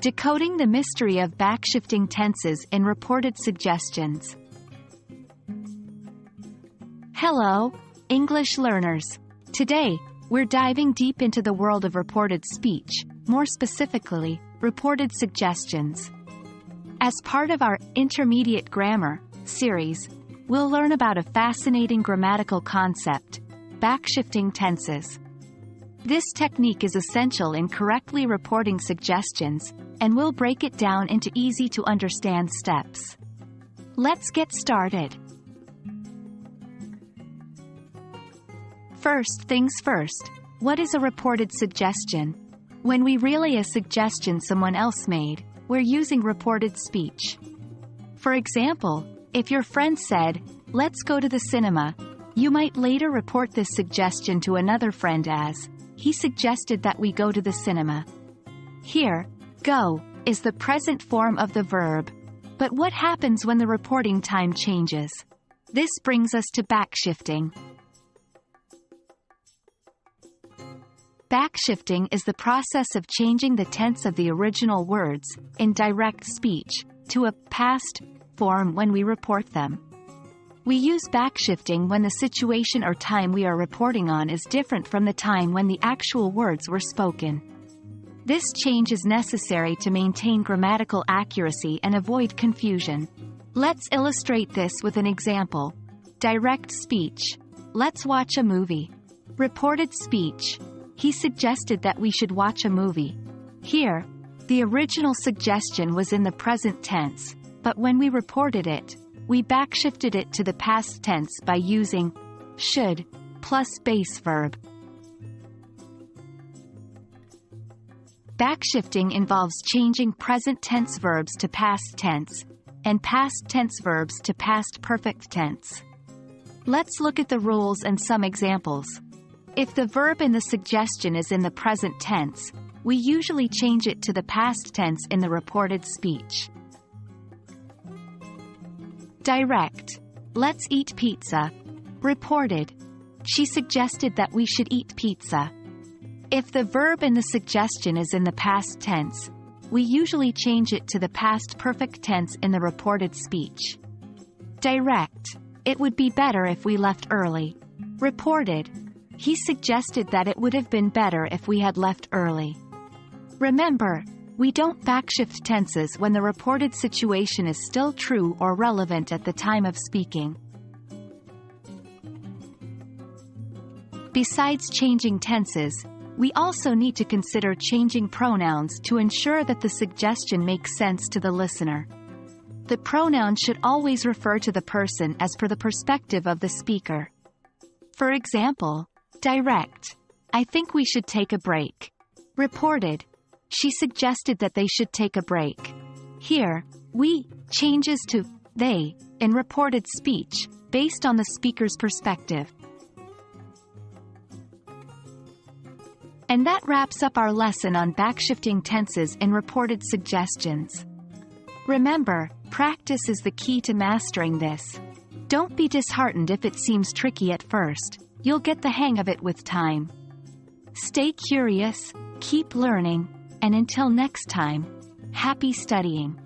Decoding the mystery of backshifting tenses in reported suggestions. Hello, English learners. Today, we're diving deep into the world of reported speech, more specifically, reported suggestions. As part of our Intermediate Grammar series, we'll learn about a fascinating grammatical concept, backshifting tenses. This technique is essential in correctly reporting suggestions, and we'll break it down into easy-to-understand steps. Let's get started. First things first, what is a reported suggestion? When we relay a suggestion someone else made, we're using reported speech. For example, if your friend said, "Let's go to the cinema," you might later report this suggestion to another friend as, "He suggested that we go to the cinema." Here, go is the present form of the verb. But what happens when the reporting time changes? This brings us to backshifting. Backshifting is the process of changing the tense of the original words, in direct speech, to a past form when we report them. We use backshifting when the situation or time we are reporting on is different from the time when the actual words were spoken. This change is necessary to maintain grammatical accuracy and avoid confusion. Let's illustrate this with an example. Direct speech. Let's watch a movie. Reported speech. He suggested that we should watch a movie. Here, the original suggestion was in the present tense, but when we reported it, we backshifted it to the past tense by using should plus base verb. Backshifting involves changing present tense verbs to past tense, and past tense verbs to past perfect tense. Let's look at the rules and some examples. If the verb in the suggestion is in the present tense, we usually change it to the past tense in the reported speech. Direct. Let's eat pizza. Reported. She suggested that we should eat pizza. If the verb in the suggestion is in the past tense, we usually change it to the past perfect tense in the reported speech. Direct. It would be better if we left early. Reported. He suggested that it would have been better if we had left early. Remember, we don't backshift tenses when the reported situation is still true or relevant at the time of speaking. Besides changing tenses, we also need to consider changing pronouns to ensure that the suggestion makes sense to the listener. The pronoun should always refer to the person as per the perspective of the speaker. For example, direct. I think we should take a break. Reported. She suggested that they should take a break. Here, we changes to they in reported speech, based on the speaker's perspective. And that wraps up our lesson on backshifting tenses in reported suggestions. Remember, practice is the key to mastering this. Don't be disheartened if it seems tricky at first. You'll get the hang of it with time. Stay curious, keep learning, and until next time, happy studying.